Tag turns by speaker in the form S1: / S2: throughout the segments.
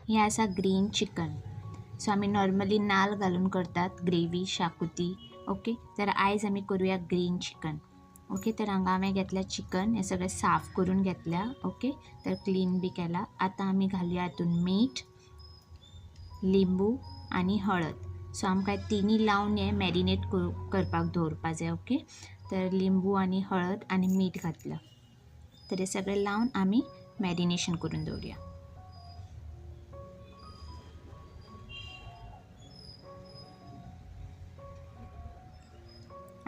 S1: हे आसा green chicken. So आमी नॉर्मली नाल्ल घालून करतात ग्रेवी शाकुती. ओके, तर आयज आमी करूया ग्रीन चिकन. ओके, तर हांगा हांवें घेतल्या चिकन, हे सगळें साफ करून घेतल्या. ओके, तर क्लीन बी केला. आतां आमी घालुया हातून मीठ, लिंबू आनी हळद. सो आमकां तिनी लावन हे मॅरिनेट करपाक दवरपा जाय. ओके, तर लिंबू आनी हळद आनी मीठ घातलं. तर हे सगळें लावन आमी मॅरिनेशन करून दवरुया.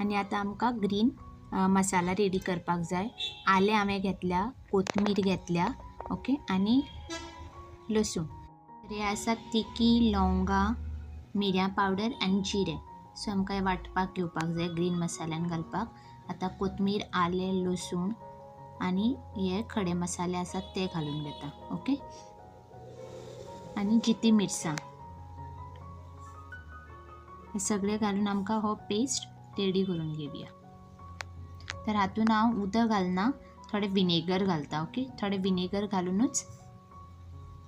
S1: आनी आतां आमकां ग्रीन मसाला रेडी करपाक जाय. आलें हांवें घेतल्या, कोथमीर घेतल्या. ओके, आनी लसूण. तर हे आसा तिकी, लवंगां, मिरयां पावडर आनी जिरें. सो आमकां हें वांटपाक घेवपाक जाय ग्रीन मसाल्यान घालपाक. आतां कोथमीर, आलें, लसूण आनी हे खडे मसाले आसात ते घालून घेता. ओके, आनी जिती मिरसांग हे सगळें घालून आमकां हो पेस्ट रेडी करून घेवया. तर हातून हांव उदक घालना, थोडें विनेगर घालता. ओके, थोडें विनेगर घालूनच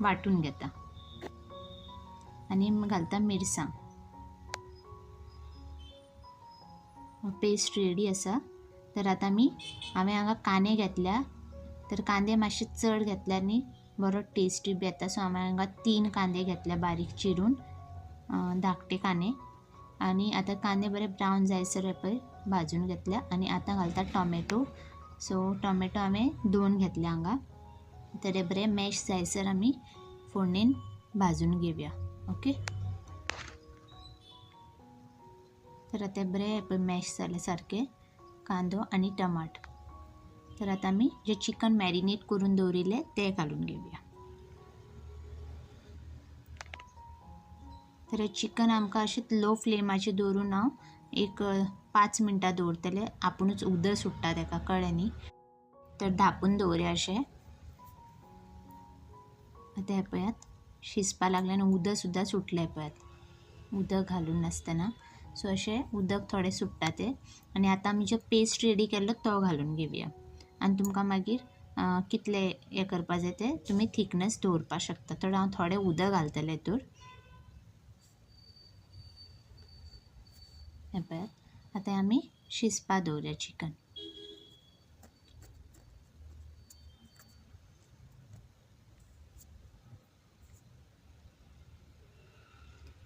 S1: वांटून घेता आनी घालता मिरसांग. पेस्ट रेडी आसा. तर आतां हांवें हांगा कांदे घेतल्या. तर कांदे मातशे चड घेतल्यार न्ही बरो टेस्टी बी येता. सो हांवें हांगा 3 कांदे घेतल्या बारीक चिरून, धाकटे कांदे. आनी आतां कांदे बरे ब्रावन जायसर पळय भाजून घेतल्या. आनी आतां घालता टॉमॅटो. सो टॉमॅटो हांवें 2 घेतल्या हांगा. तर हे बरे मॅश जायसर आमी फोडणेन भाजून घेवया. ओके, तर आतां बरें मॅश जाले सारके कांदो आनी टमाट. तर आतां आमी जे चिकन मॅरिनेट करून दवरिल्ले ते घालून घेवया. तर हे चिकन आमकां अशें लो फ्लेमाचेर दवरून हांव एक 5 मिनटां दवरतलें. आपुणूच उदक सुट्टा ताका, कळ्ळें न्ही. तर धांपून दवरया अशें. आतां हें पळयात शिजपा लागलें आनी उदक सुद्दां सुटलें पळयात, उदक घालून नासतना. सो अशें उदक थोडें सुट्टा तें. आनी आतां आमी जो पेस्ट रेडी केल्लो तो घालून घेवया. आनी तुमकां मागीर कितलें हें करपा जाय तें तुमी थिकनेस दवरपा शकता. तर हांव थोडें उदक घालतलें हितूर. हें पळयात, आतां आमी शिजपा दवरया चिकन.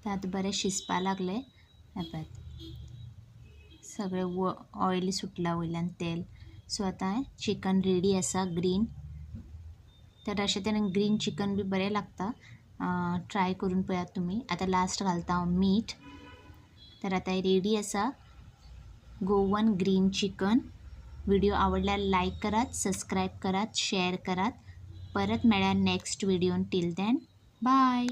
S1: तर आतां बरें शिजपा लागलें. हें पळयात सगळें ऑयल सुटला वयल्यान तेल. सो आतां चिकन रेडी आसा ग्रीन. तर अशें तरेन ग्रीन चिकन बी बरें लागता. ट्राय करून पळयात तुमी. आतां लास्ट घालता हांव मीठ. तर आतां रेडी आसा गोवन ग्रीन चिकन. व्हिडिओ आवडल्यार लायक करात, सबस्क्राईब करात, शेअर करात. परत मेळ्या नेक्स्ट व्हिडिओन. Till then bye.